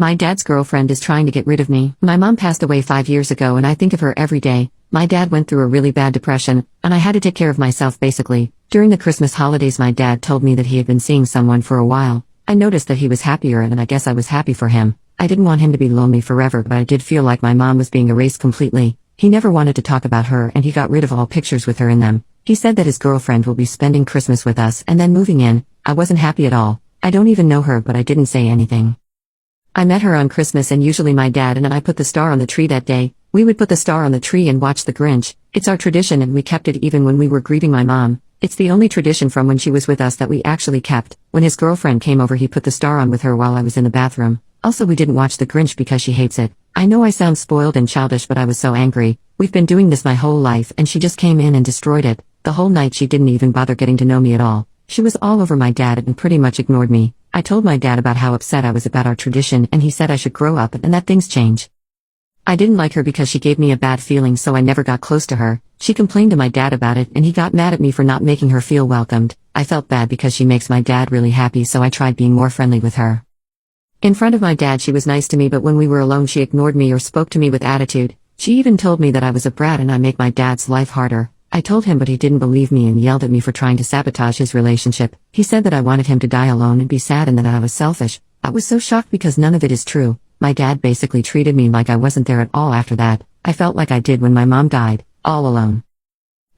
My dad's girlfriend is trying to get rid of me. My mom passed away 5 years ago and I think of her every day. My dad went through a really bad depression, and I had to take care of myself basically. During the Christmas holidays my dad told me that he had been seeing someone for a while. I noticed that he was happier and I guess I was happy for him. I didn't want him to be lonely forever, but I did feel like my mom was being erased completely. He never wanted to talk about her and he got rid of all pictures with her in them. He said that his girlfriend will be spending Christmas with us and then moving in. I wasn't happy at all. I don't even know her, but I didn't say anything. I met her on Christmas and usually my dad and I put the star on the tree that day. We would put the star on the tree and watch The Grinch. It's our tradition and we kept it even when we were grieving my mom. It's the only tradition from when she was with us that we actually kept. When his girlfriend came over he put the star on with her while I was in the bathroom. Also we didn't watch The Grinch because she hates it. I know I sound spoiled and childish but I was so angry. We've been doing this my whole life and she just came in and destroyed it. The whole night she didn't even bother getting to know me at all. She was all over my dad and pretty much ignored me. I told my dad about how upset I was about our tradition and he said I should grow up and that things change. I didn't like her because she gave me a bad feeling so I never got close to her. She complained to my dad about it and he got mad at me for not making her feel welcomed. I felt bad because she makes my dad really happy so I tried being more friendly with her. In front of my dad she was nice to me but when we were alone she ignored me or spoke to me with attitude. She even told me that I was a brat and I make my dad's life harder. I told him but he didn't believe me and yelled at me for trying to sabotage his relationship. He said that I wanted him to die alone and be sad and that I was selfish. I was so shocked because none of it is true. My dad basically treated me like I wasn't there at all after that. I felt like I did when my mom died, all alone.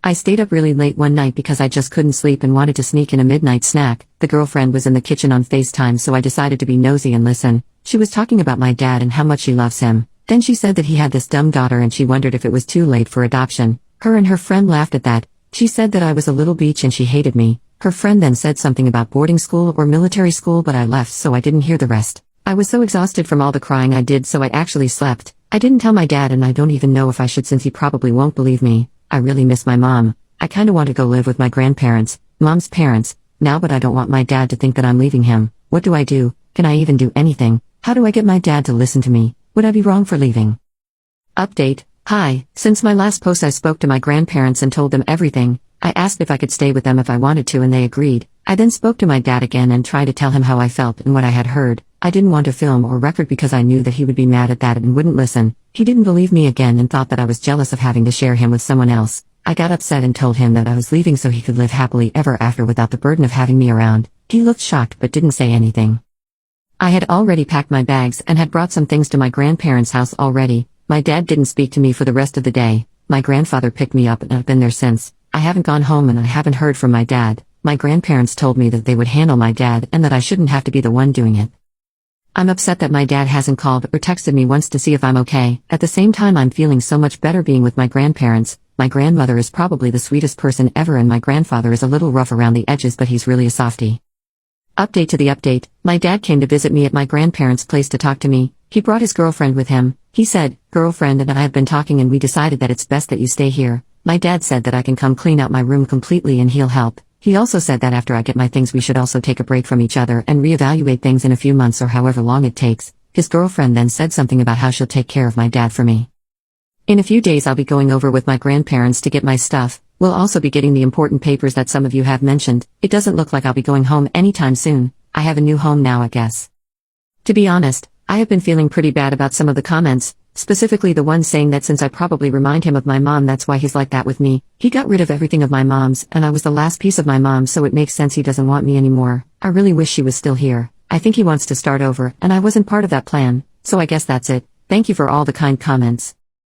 I stayed up really late one night because I just couldn't sleep and wanted to sneak in a midnight snack. The girlfriend was in the kitchen on FaceTime so I decided to be nosy and listen. She was talking about my dad and how much she loves him. Then she said that he had this dumb daughter and she wondered if it was too late for adoption. Her and her friend laughed at that. She said that I was a little bitch and she hated me. Her friend then said something about boarding school or military school but I left so I didn't hear the rest. I was so exhausted from all the crying I did so I actually slept. I didn't tell my dad and I don't even know if I should since he probably won't believe me. I really miss my mom. I kinda want to go live with my grandparents, mom's parents, now but I don't want my dad to think that I'm leaving him. What do I do? Can I even do anything? How do I get my dad to listen to me? Would I be wrong for leaving? Update. Hi, since my last post I spoke to my grandparents and told them everything. I asked if I could stay with them if I wanted to and they agreed. I then spoke to my dad again and tried to tell him how I felt and what I had heard. I didn't want to film or record because I knew that he would be mad at that and wouldn't listen. He didn't believe me again and thought that I was jealous of having to share him with someone else. I got upset and told him that I was leaving so he could live happily ever after without the burden of having me around. He looked shocked but didn't say anything. I had already packed my bags and had brought some things to my grandparents' house already. My dad didn't speak to me for the rest of the day. My grandfather picked me up and I've been there since. I haven't gone home and I haven't heard from my dad. My grandparents told me that they would handle my dad and that I shouldn't have to be the one doing it. I'm upset that my dad hasn't called or texted me once to see if I'm okay. At the same time I'm feeling so much better being with my grandparents. My grandmother is probably the sweetest person ever and my grandfather is a little rough around the edges but he's really a softie. Update to the update. My dad came to visit me at my grandparents' place to talk to me. He brought his girlfriend with him. He said, "Girlfriend and I have been talking and we decided that it's best that you stay here." My dad said that I can come clean out my room completely and he'll help. He also said that after I get my things we should also take a break from each other and reevaluate things in a few months or however long it takes. His girlfriend then said something about how she'll take care of my dad for me. In a few days I'll be going over with my grandparents to get my stuff. We'll also be getting the important papers that some of you have mentioned. It doesn't look like I'll be going home anytime soon. I have a new home now I guess. To be honest, I have been feeling pretty bad about some of the comments, specifically the one saying that since I probably remind him of my mom that's why he's like that with me. He got rid of everything of my mom's and I was the last piece of my mom so it makes sense he doesn't want me anymore. I really wish she was still here. I think he wants to start over and I wasn't part of that plan, so I guess that's it. Thank you for all the kind comments.